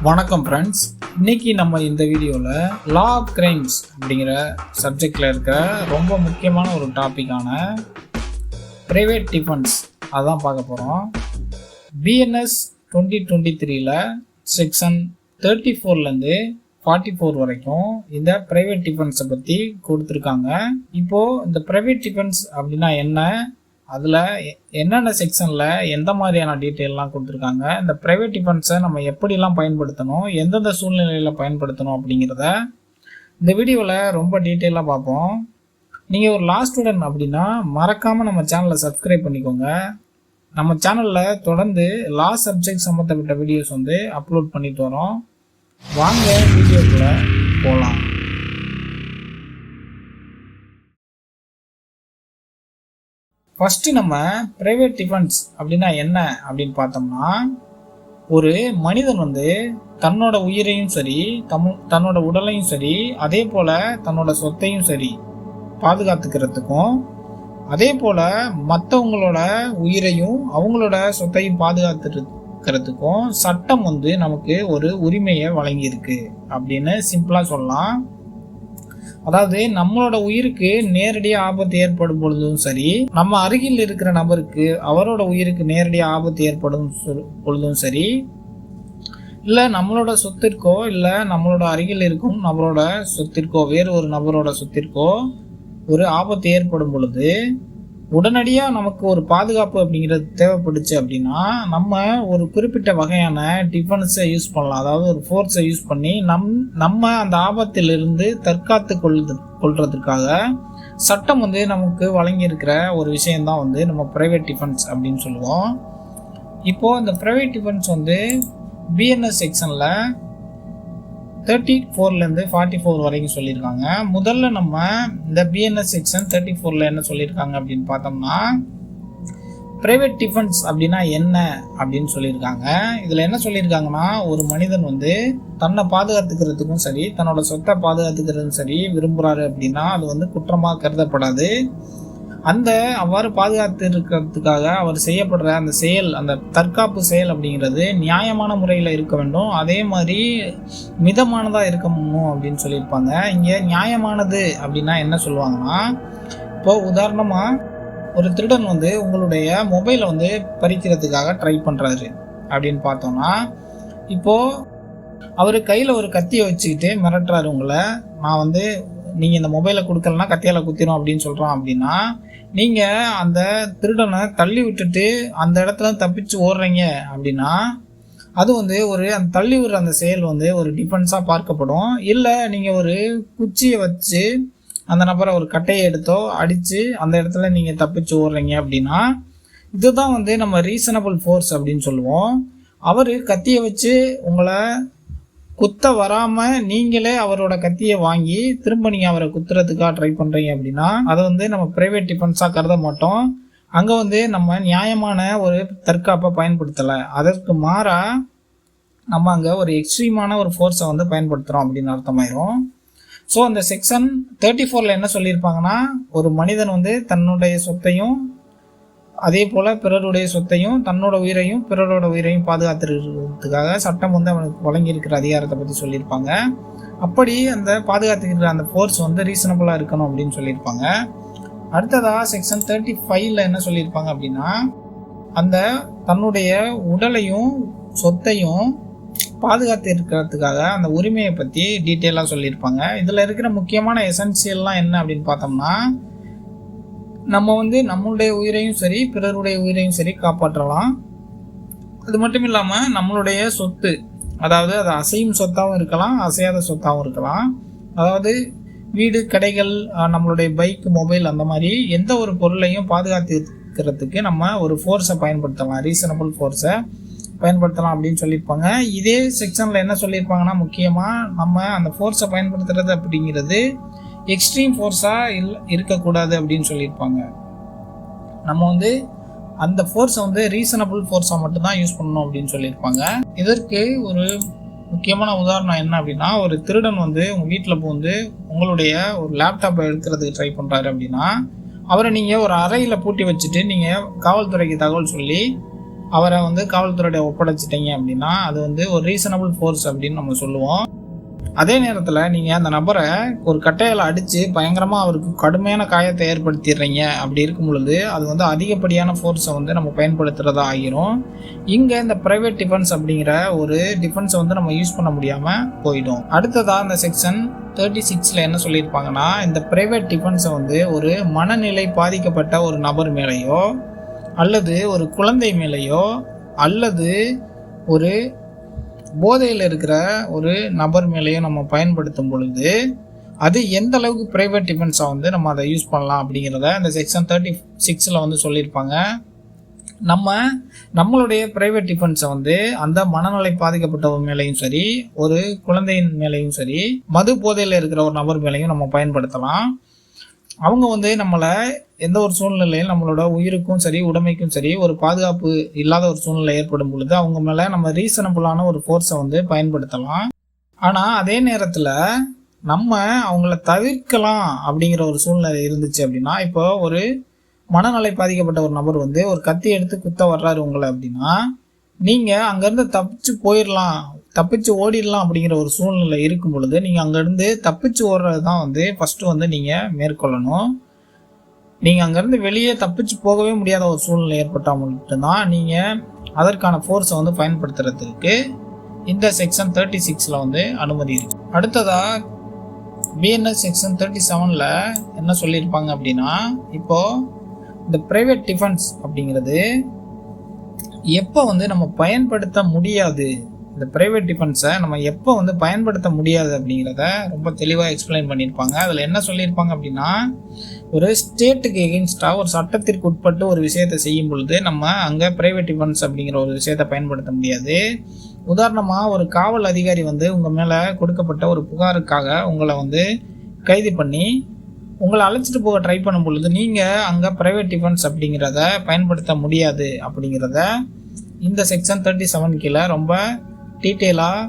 வணக்கம் ஃப்ரெண்ட்ஸ். இன்னைக்கு நம்ம இந்த வீடியோவில் லா ஆஃப் கிரைம்ஸ் அப்படிங்கிற சப்ஜெக்டில் இருக்க ரொம்ப முக்கியமான ஒரு டாப்பிக்கான ப்ரைவேட் டிஃபென்ஸ் அதான் பார்க்க போகிறோம். பிஎன்எஸ் 2023 செக்ஷன் 34 44 வரைக்கும் இந்த ப்ரைவேட் டிஃபென்ஸை பற்றி கொடுத்துருக்காங்க. இப்போது இந்த ப்ரைவேட் டிஃபென்ஸ் அப்படின்னா என்ன, அதில் என்னென்ன செக்ஷனில் எந்த மாதிரியான டீட்டெயிலெலாம் கொடுத்துருக்காங்க, இந்த ப்ரைவேட் டிஃபென்ஸை நம்ம எப்படிலாம் பயன்படுத்தணும், எந்தெந்த சூழ்நிலையில் பயன்படுத்தணும் அப்படிங்கிறத இந்த வீடியோவில் ரொம்ப டீட்டெயிலாக பார்ப்போம். நீங்கள் ஒரு லா ஸ்டூடெண்ட் அப்படின்னா மறக்காமல் நம்ம சேனலை சப்ஸ்கிரைப் பண்ணிக்கோங்க. நம்ம சேனலில் தொடர்ந்து லா சப்ஜெக்ட் சம்மந்தப்பட்ட வீடியோஸ் அப்லோட் பண்ணிட்டு வரோம். வாங்க வீடியோக்குள்ளே போகலாம். ஃபஸ்ட்டு நம்ம ப்ரைவேட் டிஃபென்ஸ் அப்படின்னா என்ன அப்படின்னு பார்த்தோம்னா, ஒரு மனிதன் தன்னோட உயிரையும் சரி, தன்னோட உடலையும் சரி, அதே போல் தன்னோட சொத்தையும் சரி பாதுகாத்துக்கிறதுக்கும், அதே போல் மற்றவங்களோட உயிரையும் அவங்களோட சொத்தையும் பாதுகாத்துக்கிறதுக்கும் சட்டம் நமக்கு ஒரு உரிமையை வழங்கியிருக்கு அப்படின்னு சிம்பிளாக சொல்லலாம். அதாவது நம்மளோட உயிருக்கு நேரடியாக ஆபத்து ஏற்படும் பொழுதும் சரி, நம்ம அருகில் இருக்கிற நபருக்கு அவரோட உயிருக்கு நேரடியாக ஆபத்து ஏற்படும் பொழுதும் சரி, இல்லை நம்மளோட சொத்திற்கோ இல்லை நம்மளோட அருகில் இருக்கும் நபரோட சொத்திற்கோ வேறு ஒரு நபரோட சொத்திற்கோ ஒரு ஆபத்து ஏற்படும் பொழுது உடனடியாக நமக்கு ஒரு பாதுகாப்பு அப்படிங்கிறது தேவைப்படுச்சு அப்படின்னா நம்ம ஒரு குறிப்பிட்ட வகையான டிஃபென்ஸை யூஸ் பண்ணலாம். அதாவது ஒரு ஃபோர்ஸை யூஸ் பண்ணி நம்ம அந்த ஆபத்திலிருந்து தற்காத்து கொள்றதுக்காக சட்டம் நமக்கு வழங்கியிருக்கிற ஒரு விஷயந்தான் நம்ம ப்ரைவேட் டிஃபென்ஸ் அப்படின்னு சொல்லுவோம். இப்போது இந்த ப்ரைவேட் டிஃபென்ஸ் பிஎன்எஸ் செக்ஷனில் 34 44 வரைக்கும் சொல்லியிருக்காங்க. முதல்ல நம்ம இந்த பிஎன்எஸ் செக்ஷன் 34 என்ன சொல்லியிருக்காங்க அப்படின்னு பார்த்தோம்னா, ப்ரைவேட் டிஃபென்ஸ் அப்படின்னா என்ன அப்படின்னு சொல்லியிருக்காங்க. இதில் என்ன சொல்லியிருக்காங்கன்னா, ஒரு மனிதன் தன்னை பாதுகாத்துக்கிறதுக்கும் சரி, தன்னோட சொத்தை பாதுகாத்துக்கிறதுக்கும் சரி விரும்புகிறாரு அப்படின்னா அது குற்றமாக கருதப்படாது. அவ்வாறு பாதுகாத்து இருக்கிறதுக்காக அவர் செய்யப்படுற அந்த செயல், அந்த தற்காப்பு செயல் அப்படிங்கிறது நியாயமான முறையில் இருக்க வேண்டும், அதே மாதிரி மிதமானதாக இருக்கணும் அப்படின்னு சொல்லியிருப்பாங்க. இங்கே நியாயமானது அப்படின்னா என்ன சொல்லுவாங்கன்னா, இப்போது உதாரணமாக ஒரு திருடன் உங்களுடைய மொபைலை பறிக்கிறதுக்காக ட்ரை பண்ணுறாரு அப்படின்னு பார்த்தோன்னா, இப்போது அவர் கையில் ஒரு கத்தியை வச்சுக்கிட்டு மிரட்டுறாரு உங்களை, நான் நீங்கள் இந்த மொபைலை கொடுக்கலன்னா கத்தியால் குத்திரும் அப்படின்னு சொல்கிறோம் அப்படின்னா, நீங்கள் அந்த திருடனை தள்ளி விட்டுட்டு அந்த இடத்துல தப்பிச்சு ஓடுறீங்க அப்படின்னா அது ஒரு அந்த தள்ளி விடுற அந்த செயல் ஒரு டிஃபென்ஸாக பார்க்கப்படும். இல்லை நீங்கள் ஒரு குச்சியை வச்சு அந்த நபரை ஒரு கட்டையை எடுத்தோ அடித்து அந்த இடத்துல நீங்கள் தப்பிச்சு ஓடுறீங்க அப்படின்னா இதுதான் நம்ம ரீசனபிள் ஃபோர்ஸ் அப்படின்னு சொல்லுவோம். அவர் கத்தியை வச்சு உங்களை குத்த வராமல் நீங்களே அவரோட கத்தியை வாங்கி திரும்ப நீங்கள் அவரை குத்துறதுக்காக ட்ரை பண்ணுறீங்க அப்படின்னா அதை நம்ம ப்ரைவேட் டிஃபென்ஸாக கருத மாட்டோம். அங்கே நம்ம நியாயமான ஒரு தற்காப்பை பயன்படுத்தலை, அதற்கு மாறாக நம்ம அங்கே ஒரு எக்ஸ்ட்ரீமான ஒரு ஃபோர்ஸை பயன்படுத்துகிறோம் அப்படின்னு அர்த்தமாயிரும். ஸோ அந்த செக்ஷன் 34 என்ன சொல்லியிருப்பாங்கன்னா, ஒரு மனிதன் தன்னுடைய சொத்தையும் அதே போல் பிறருடைய சொத்தையும் தன்னோட உயிரையும் பிறரோட உயிரையும் பாதுகாத்துக்கிறதுக்காக சட்டம் அவனுக்கு வழங்கியிருக்கிற அதிகாரத்தை பற்றி சொல்லியிருப்பாங்க. அப்படி அந்த பாதுகாத்துக்கிற அந்த ஃபோர்ஸ் ரீசனபுளாக இருக்கணும் அப்படின்னு சொல்லியிருப்பாங்க. அடுத்ததாக செக்ஷன் 35 என்ன சொல்லியிருப்பாங்க அப்படின்னா, அந்த தன்னுடைய உடலையும் சொத்தையும் பாதுகாத்து இருக்கிறதுக்காக அந்த உரிமையை பற்றி டீட்டெயிலாக சொல்லியிருப்பாங்க. இதில் இருக்கிற முக்கியமான எசென்சியல்லாம் என்ன அப்படின்னு பார்த்தோம்னா, நம்ம நம்மளுடைய உயிரையும் சரி பிறருடைய உயிரையும் சரி காப்பாற்றலாம். அது மட்டும் இல்லாமல் நம்மளுடைய சொத்து, அதாவது அது அசையும் சொத்தாகவும் இருக்கலாம், அசையாத சொத்தாகவும் இருக்கலாம். அதாவது வீடு, கடைகள், நம்மளுடைய பைக், மொபைல், அந்த மாதிரி எந்த ஒரு பொருளையும் பாதுகாத்துக்கிறதுக்கு நம்ம ஒரு ஃபோர்ஸை பயன்படுத்தலாம், ரீசனபிள் ஃபோர்ஸை பயன்படுத்தலாம் அப்படின்னு சொல்லியிருப்பாங்க. இதே செக்ஷனில் என்ன சொல்லியிருப்பாங்கன்னா, முக்கியமாக நம்ம அந்த ஃபோர்ஸை பயன்படுத்துறது அப்படிங்கிறது எக்ஸ்ட்ரீம் ஃபோர்ஸாக இருக்கக்கூடாது அப்படின்னு சொல்லியிருப்பாங்க. நம்ம அந்த ஃபோர்ஸை ரீசனபிள் ஃபோர்ஸாக மட்டும்தான் யூஸ் பண்ணணும் அப்படின்னு சொல்லியிருப்பாங்க. இதற்கு ஒரு முக்கியமான உதாரணம் என்ன அப்படின்னா, ஒரு திருடன் உங்கள் வீட்டில் உங்களுடைய ஒரு லேப்டாப்பை எடுக்கிறதுக்கு ட்ரை பண்ணுறாரு அப்படின்னா அவரை நீங்கள் ஒரு அறையில் பூட்டி வச்சுட்டு நீங்கள் காவல்துறைக்கு தகவல் சொல்லி அவரை வந்து காவல்துறையோட ஒப்படைச்சிட்டீங்க அப்படின்னா அது வந்து ஒரு ரீசனபிள் ஃபோர்ஸ் அப்படின்னு நம்ம சொல்லுவோம். அதே நேரத்தில் நீங்கள் அந்த நபரை ஒரு கட்டையால் அடித்து பயங்கரமாக அவருக்கு கடுமையான காயத்தை ஏற்படுத்திடுறீங்க. அப்படி இருக்கும் பொழுது அது வந்து அதிகப்படியான ஃபோர்ஸை வந்து நம்ம பயன்படுத்துகிறதா ஆகிரும். இங்கே இந்த ப்ரைவேட் டிஃபென்ஸ் அப்படிங்கிற ஒரு டிஃபென்ஸை வந்து நம்ம யூஸ் பண்ண முடியாமல் போயிடும். அடுத்ததாக இந்த செக்ஷன் 36 என்ன சொல்லியிருப்பாங்கன்னா, இந்த ப்ரைவேட் டிஃபென்ஸை வந்து ஒரு மனநிலை பாதிக்கப்பட்ட ஒரு நபர் மேலேயோ அல்லது ஒரு குழந்தை மேலேயோ அல்லது ஒரு போதையில் இருக்கிற ஒரு நபர் மேலேயும் நம்ம பயன்படுத்தும் பொழுது அது எந்த அளவுக்கு ப்ரைவேட் டிஃபென்ஸாக வந்து நம்ம அதை யூஸ் பண்ணலாம் அப்படிங்கிறத இந்த செக்ஷன் 36 வந்து சொல்லியிருப்பாங்க. நம்மளுடைய ப்ரைவேட் டிஃபென்ஸை வந்து அந்த மனநிலை பாதிக்கப்பட்டவர் மேலேயும் சரி, ஒரு குழந்தையின் மேலேயும் சரி, மது போதையில் இருக்கிற ஒரு நபர் மேலேயும் நம்ம பயன்படுத்தலாம். அவங்க வந்து நம்மளை எந்த ஒரு சூழ்நிலையில் நம்மளோட உயிருக்கும் சரி உடைமைக்கும் சரி ஒரு பாதுகாப்பு இல்லாத ஒரு சூழ்நிலை ஏற்படும் பொழுது அவங்க மேலே நம்ம ரீசனபுளான ஒரு ஃபோர்ஸை வந்து பயன்படுத்தலாம். ஆனால் அதே நேரத்தில் நம்ம அவங்கள தவிர்க்கலாம் அப்படிங்கிற ஒரு சூழ்நிலை இருந்துச்சு அப்படின்னா, இப்போ ஒரு மனநிலை பாதிக்கப்பட்ட ஒரு நபர் வந்து ஒரு கத்தி எடுத்து குத்த வர்றாரு உங்களை அப்படின்னா, நீங்கள் அங்கேருந்து தப்பிச்சு ஓடிடலாம் அப்படிங்கிற ஒரு சூழ்நிலை இருக்கும் பொழுது நீங்கள் அங்கேருந்து தப்பிச்சு ஓடுறது தான் வந்து ஃபஸ்ட்டு வந்து நீங்கள் மேற்கொள்ளணும். நீங்கள் அங்கேருந்து வெளியே தப்பிச்சு போகவே முடியாத ஒரு சூழ்நிலை ஏற்பட்டால் மட்டும்தான் நீங்கள் அதற்கான ஃபோர்ஸை வந்து பயன்படுத்துறதுக்கு இந்த செக்ஷன் 36 வந்து அனுமதி இருக்கு. அடுத்ததாக பிஎன்எஸ் செக்ஷன் 37 என்ன சொல்லியிருப்பாங்க அப்படின்னா, இப்போது இந்த ப்ரைவேட் டிஃபென்ஸ் அப்படிங்கிறது எப்போ வந்து நம்ம பயன்படுத்த முடியாது, இந்த ப்ரைவேட் டிஃபென்ஸை நம்ம எப்போ வந்து பயன்படுத்த முடியாது அப்படிங்கிறத ரொம்ப தெளிவாக எக்ஸ்பிளைன் பண்ணியிருப்பாங்க. அதில் என்ன சொல்லியிருப்பாங்க அப்படின்னா, ஒரு ஸ்டேட்டுக்கு எகென்ஸ்டாக ஒரு சட்டத்திற்கு உட்பட்டு ஒரு விஷயத்தை செய்யும் பொழுது நம்ம அங்கே ப்ரைவேட் டிஃபென்ஸ் அப்படிங்கிற ஒரு விஷயத்தை பயன்படுத்த முடியாது. உதாரணமாக ஒரு காவல் அதிகாரி வந்து உங்கள் மேலே கொடுக்கப்பட்ட ஒரு புகாருக்காக உங்களை வந்து கைது பண்ணி உங்களை அழைச்சிட்டு போக ட்ரை பண்ணும் பொழுது நீங்கள் அங்கே ப்ரைவேட் டிஃபென்ஸ் அப்படிங்கிறத பயன்படுத்த முடியாது அப்படிங்கிறத இந்த செக்ஷன் 37 கீழே ரொம்ப டீட்டெயிலாக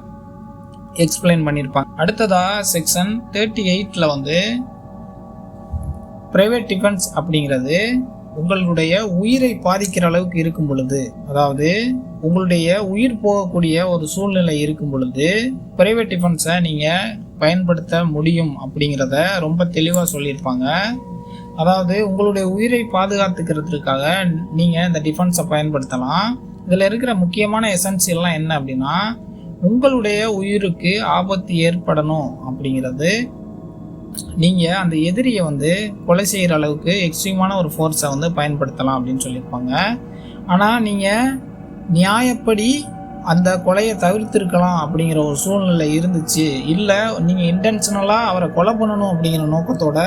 எக்ஸ்பிளைன் பண்ணியிருப்பாங்க. அடுத்ததாக செக்ஷன் 38 வந்து ப்ரைவேட் டிஃபென்ஸ் அப்படிங்கிறது உங்களுடைய உயிரை பாதிக்கிற அளவுக்கு இருக்கும் பொழுது, அதாவது உங்களுடைய உயிர் போகக்கூடிய ஒரு சூழ்நிலை இருக்கும் பொழுது ப்ரைவேட் டிஃபென்ஸை நீங்கள் பயன்படுத்த முடியும் அப்படிங்கிறத ரொம்ப தெளிவாக சொல்லியிருப்பாங்க. அதாவது உங்களுடைய உயிரை பாதுகாத்துக்கிறதுக்காக நீங்கள் இந்த டிஃபென்ஸை பயன்படுத்தலாம். இதில் இருக்கிற முக்கியமான எசென்சியல்லாம் என்ன அப்படின்னா, உங்களுடைய உயிருக்கு ஆபத்து ஏற்படணும் அப்படிங்கிறது நீங்கள் அந்த எதிரியை வந்து கொலை செய்கிற அளவுக்கு எக்ஸ்ட்ரீமான ஒரு ஃபோர்ஸை வந்து பயன்படுத்தலாம் அப்படின்னு சொல்லியிருப்பாங்க. ஆனால் நீங்கள் நியாயப்படி அந்த கொலையை தவிர்த்திருக்கலாம் அப்படிங்கிற ஒரு சூழ்நிலை இருந்துச்சு, இல்லை நீங்கள் இன்டென்ஷனலாக அவரை கொலை பண்ணணும் அப்படிங்கிற நோக்கத்தோட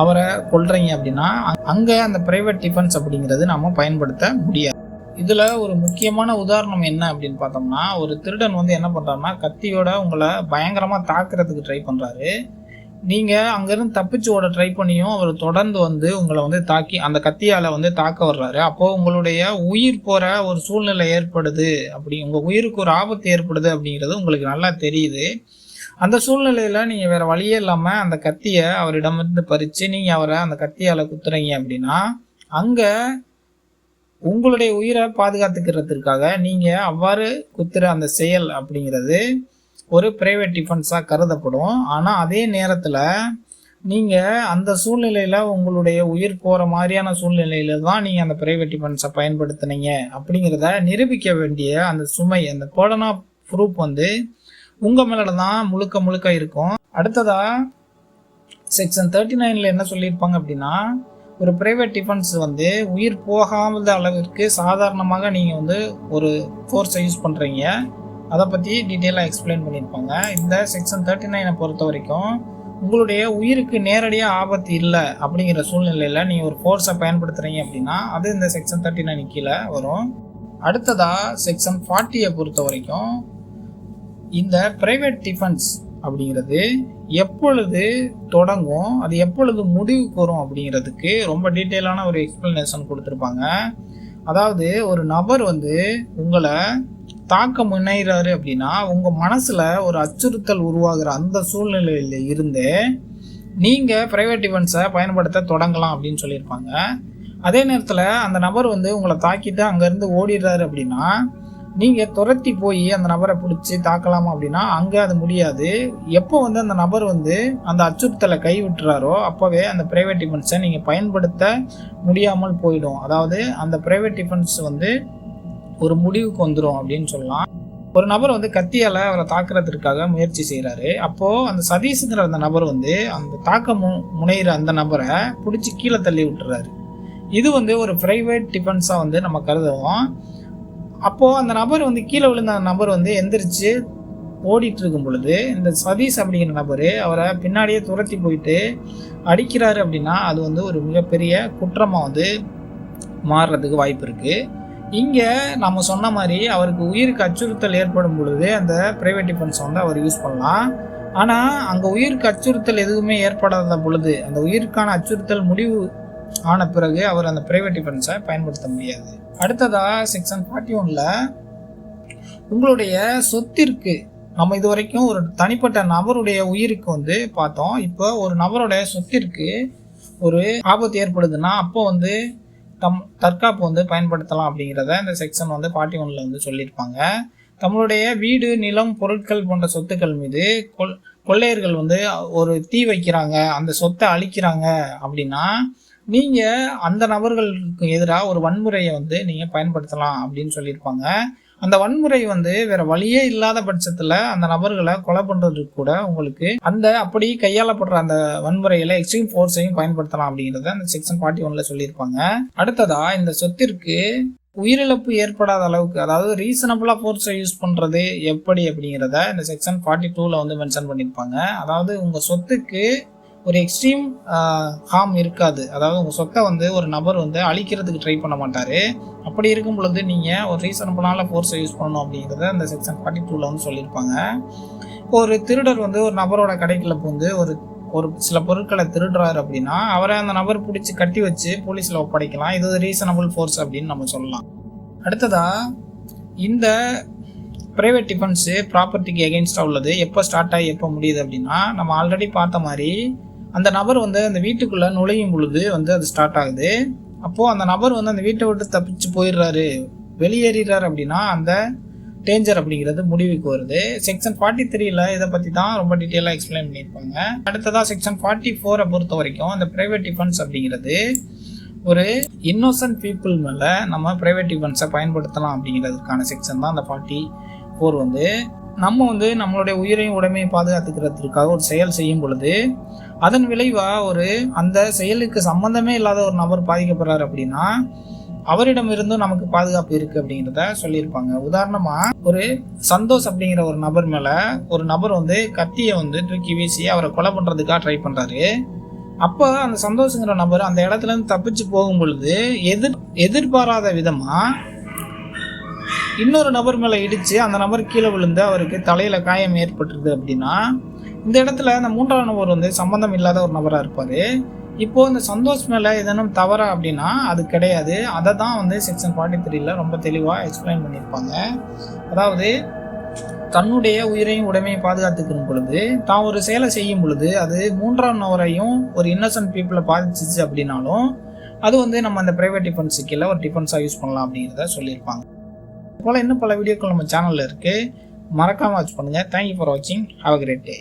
அவரை கொல்றீங்க அப்படின்னா அங்கே அந்த ப்ரைவேட் டிஃபென்ஸ் அப்படிங்கிறது நம்ம பயன்படுத்த முடியாது. இதில் ஒரு முக்கியமான உதாரணம் என்ன அப்படின்னு பார்த்தோம்னா, ஒரு திருடன் வந்து என்ன பண்ணுறாருன்னா கத்தியோட உங்களை பயங்கரமாக தாக்குறதுக்கு ட்ரை பண்ணுறாரு. நீங்கள் அங்கேருந்து தப்பிச்சு ஓட ட்ரை பண்ணியும் அவர் தொடர்ந்து வந்து உங்களை வந்து தாக்கி அந்த கத்தியால் வந்து தாக்க வர்றாரு. அப்போது உங்களுடைய உயிர் போகிற ஒரு சூழ்நிலை ஏற்படுது, உங்கள் உயிருக்கு ஒரு ஆபத்து ஏற்படுது அப்படிங்கிறது உங்களுக்கு நல்லா தெரியுது. அந்த சூழ்நிலையில் நீங்கள் வேறு வழியே இல்லாமல் அந்த கத்தியை அவரிடமிருந்து பறித்து நீங்கள் அவரை அந்த கத்தியால் குத்துறீங்க அப்படின்னா அங்கே உங்களுடைய உயிரை பாதுகாத்துக்கிறதுக்காக நீங்கள் அவ்வாறு குத்துற அந்த செயல் அப்படிங்கிறது ஒரு ப்ரைவேட் டிஃபென்ஸாக கருதப்படும். ஆனால் அதே நேரத்தில் நீங்கள் அந்த சூழ்நிலையில் உங்களுடைய உயிர் போகிற மாதிரியான சூழ்நிலையில் தான் நீங்கள் அந்த ப்ரைவேட் டிஃபென்ஸை பயன்படுத்தினீங்க அப்படிங்கிறத நிரூபிக்க வேண்டிய அந்த சுமை, அந்த பர்டன் ஆஃப் ப்ரூஃப் வந்து உங்கள் மேலே தான் முழுக்க இருக்கும். அடுத்ததாக செக்ஷன் 39 என்ன சொல்லியிருப்பாங்க அப்படின்னா, ஒரு ப்ரைவேட் டிஃபென்ஸ் வந்து உயிர் போகாத அளவிற்கு சாதாரணமாக நீங்கள் வந்து ஒரு ஃபோர்ஸை யூஸ் பண்ணுறீங்க, அதை பற்றி டீட்டெயிலாக எக்ஸ்பிளைன் பண்ணியிருப்பாங்க. இந்த செக்ஷன் 39 பொறுத்த வரைக்கும் உங்களுடைய உயிருக்கு நேரடியாக ஆபத்து இல்லை அப்படிங்கிற சூழ்நிலையில் நீங்கள் ஒரு ஃபோர்ஸை பயன்படுத்துகிறீங்க அப்படின்னா அது இந்த செக்ஷன் 39 கீழே வரும். அடுத்ததாக செக்ஷன் 40 பொறுத்த வரைக்கும் இந்த ப்ரைவேட் டிஃபென்ஸ் அப்படிங்கிறது எப்பொழுது தொடங்கும், அது எப்பொழுது முடிவுக்கு வரும் அப்படிங்கிறதுக்கு ரொம்ப டீட்டெயிலான ஒரு எக்ஸ்பிளனேஷன் கொடுத்துருப்பாங்க. அதாவது ஒரு நபர் வந்து உங்களை தாக்க முனைகிறாரு அப்படின்னா உங்கள் மனசில் ஒரு அச்சுறுத்தல் உருவாகிற அந்த சூழ்நிலையில் இருந்து நீங்கள் ப்ரைவேட் டிஃபென்ஸை பயன்படுத்த தொடங்கலாம் அப்படின்னு சொல்லியிருப்பாங்க. அதே நேரத்தில் அந்த நபர் வந்து உங்களை தாக்கிட்டு அங்கேருந்து ஓடிடுறாரு அப்படின்னா நீங்கள் துரத்தி போய் அந்த நபரை பிடிச்சி தாக்கலாமா அப்படின்னா அங்கே அது முடியாது. எப்போ வந்து அந்த நபர் வந்து அந்த அச்சுறுத்தலை கைவிட்டுறாரோ அப்போவே அந்த ப்ரைவேட் டிஃபென்ஸை நீங்கள் பயன்படுத்த முடியாமல் போயிடும். அதாவது அந்த ப்ரைவேட் டிஃபென்ஸ் வந்து ஒரு முடிவுக்கு வந்துடும் அப்படின்னு சொல்லலாம். ஒரு நபர் வந்து கத்தியால் அவரை தாக்குறதுக்காக முயற்சி செய்கிறாரு. அப்போது அந்த சதீஷுங்கிற அந்த நபர் வந்து அந்த தாக்க முனைகிற அந்த நபரை பிடிச்சி கீழே தள்ளி விட்டுறாரு. இது வந்து ஒரு ப்ரைவேட் டிஃபென்ஸாக வந்து நம்ம கருதுவோம். அப்போது அந்த நபர் வந்து கீழே விழுந்த அந்த நபர் வந்து எந்திரிச்சு ஓடிட்டு இருக்கும் பொழுது இந்த சதீஷ் அப்படிங்கிற நபர் அவரை பின்னாடியே துரத்தி போயிட்டு அடிக்கிறாரு அப்படின்னா அது வந்து ஒரு மிகப்பெரிய குற்றமாக வந்து மாறுறதுக்கு வாய்ப்பு இருக்குது. இங்கே நம்ம சொன்ன மாதிரி அவருக்கு உயிருக்கு அச்சுறுத்தல் ஏற்படும் பொழுது அந்த ப்ரைவேட் டிஃபென்ஸ் வந்து அவர் யூஸ் பண்ணலாம். ஆனால் அங்கே உயிருக்கு அச்சுறுத்தல் எதுவுமே ஏற்படாத பொழுது அந்த உயிருக்கான அச்சுறுத்தல் முடிவு ஆன பிறகு அவர் அந்த ப்ரைவேட் டிஃபென்ஸை பயன்படுத்த முடியாது. அடுத்ததாக செக்ஷன் 41ல் உங்களுடைய சொத்திற்கு நம்ம இது வரைக்கும் ஒரு தனிப்பட்ட நபருடைய உயிருக்கு வந்து பார்த்தோம். இப்போ ஒரு நபருடைய சொத்திற்கு ஒரு ஆபத்து ஏற்படுதுன்னா அப்போ வந்து தற்காப்பு வந்து பயன்படுத்தலாம் அப்படிங்கிறத இந்த செக்ஷன் வந்து 41ல் வந்து சொல்லியிருப்பாங்க. நம்மளுடைய வீடு, நிலம், பொருட்கள் போன்ற சொத்துக்கள் மீது கொள்ளையர்கள் வந்து ஒரு தீ வைக்கிறாங்க, அந்த சொத்தை அழிக்கிறாங்க அப்படின்னா நீங்கள் அந்த நபர்களுக்கு எதிராக ஒரு வன்முறையை வந்து நீங்கள் பயன்படுத்தலாம் அப்படின்னு சொல்லியிருப்பாங்க. அந்த வன்முறை வந்து வேற வழியே இல்லாத பட்சத்தில் அந்த நபர்களை கொலை பண்ணுறதுக்கு கூட உங்களுக்கு அந்த அப்படி கையாளப்படுற அந்த வன்முறையில் எக்ஸ்ட்ரீம் ஃபோர்ஸையும் பயன்படுத்தலாம் அப்படிங்கிறத அந்த செக்ஷன் 41ல் சொல்லியிருப்பாங்க. அடுத்ததா இந்த சொத்திற்கு உயிரிழப்பு ஏற்படாத அளவுக்கு, அதாவது ரீசனபிளாக ஃபோர்ஸை யூஸ் பண்ணுறது எப்படி அப்படிங்கிறத இந்த செக்ஷன் 42ல் வந்து மென்ஷன் பண்ணியிருப்பாங்க. அதாவது உங்கள் சொத்துக்கு ஒரு எக்ஸ்ட்ரீம் ஹார்ம் இருக்காது. அதாவது உங்கள் சொத்தை வந்து ஒரு நபர் வந்து அழிக்கிறதுக்கு ட்ரை பண்ண மாட்டார். அப்படி இருக்கும் பொழுது நீங்கள் ஒரு ரீசனபிளான ஃபோர்ஸை யூஸ் பண்ணணும் அப்படிங்கிறத அந்த செக்ஷன் 42ல் வந்து சொல்லியிருப்பாங்க. ஒரு திருடர் வந்து ஒரு நபரோட கடைக்குள்ள வந்து ஒரு சில பொருட்களை திருடுறாரு அப்படின்னா அவரை அந்த நபர் பிடிச்சி கட்டி வச்சு போலீஸில் ஒப்படைக்கலாம். இது ரீசனபிள் ஃபோர்ஸ் அப்படின்னு நம்ம சொல்லலாம். அடுத்ததாக இந்த ப்ரைவேட் டிஃபென்ஸு ப்ராப்பர்ட்டிக்கு எகென்ஸ்டாக உள்ளது எப்போ ஸ்டார்ட் ஆகி எப்போ முடியுது அப்படின்னா நம்ம ஆல்ரெடி பார்த்த மாதிரி அந்த நபர் வந்து அந்த வீட்டுக்குள்ளே நுழையும் பொழுது வந்து அது ஸ்டார்ட் ஆகுது. அப்போது அந்த நபர் வந்து அந்த வீட்டை விட்டு தப்பிச்சு போயிடுறாரு, வெளியேறாரு அப்படின்னா அந்த டேஞ்சர் அப்படிங்கிறது முடிவுக்கு வருது. செக்ஷன் 43ல் இதை பற்றி தான் ரொம்ப டீட்டெயிலாக எக்ஸ்பிளைன் பண்ணியிருப்பாங்க. அடுத்ததாக செக்ஷன் 44 பொறுத்த வரைக்கும் அந்த ப்ரைவேட் டிஃபென்ஸ் அப்படிங்கிறது ஒரு இன்னோசன்ட் பீப்புள் மேலே நம்ம ப்ரைவேட் டிஃபென்ஸை பயன்படுத்தலாம் அப்படிங்கிறதுக்கான செக்ஷன் தான் அந்த 44 வந்து. நம்ம வந்து நம்மளுடைய உயிரையும் உடைமையும் பாதுகாத்துக்கிறதுக்காக ஒரு செயல் செய்யும் பொழுது அதன் விளைவாக அந்த செயலுக்கு சம்மந்தமே இல்லாத ஒரு நபர் பாதிக்கப்படுறாரு அப்படின்னா அவரிடமிருந்தும் நமக்கு பாதுகாப்பு இருக்குது அப்படிங்கிறத சொல்லியிருப்பாங்க. உதாரணமாக ஒரு சந்தோஷ் அப்படிங்கிற ஒரு நபர் மேலே ஒரு நபர் வந்து கத்தியை வந்து தூக்கி வீசி அவரை கொலை பண்ணுறதுக்காக ட்ரை பண்ணுறாரு. அப்போ அந்த சந்தோஷங்கிற நபர் அந்த இடத்துலேருந்து தப்பிச்சு போகும் பொழுது எதிர்பாராத விதமாக இன்னொரு நபர் மேலே இடித்து அந்த நபர் கீழே விழுந்து அவருக்கு தலையில் காயம் ஏற்பட்டுருது அப்படின்னா இந்த இடத்துல அந்த மூன்றாவது நபர் வந்து சம்மந்தம் இல்லாத ஒரு நபராக இருப்பார். இப்போது இந்த சந்தோஷ் மேலே எதனும் தவறா அப்படின்னா அது கிடையாது. அதை தான் வந்து செக்ஷன் 43ல் ரொம்ப தெளிவாக எக்ஸ்பிளைன் பண்ணியிருப்பாங்க. அதாவது தன்னுடைய உயிரையும் உடைமையும் பாதுகாத்துக்கிற பொழுது தான் ஒரு செயலை செய்யும் பொழுது அது மூன்றாம் நபரையும் ஒரு இன்னசென்ட் பீப்புளை பாதிச்சிச்சு அப்படின்னாலும் அது வந்து நம்ம அந்த ப்ரைவேட் டிஃபென்ஸு கீழே ஒரு டிஃபென்ஸாக யூஸ் பண்ணலாம் அப்படிங்கிறத சொல்லியிருப்பாங்க. போல் இன்னும் பல வீடியோக்கள் நம்ம சேனலில் இருக்குது, மறக்காமல் வாட்ச் பண்ணுங்கள். தேங்க்யூ ஃபார் வாட்சிங். Have a great day.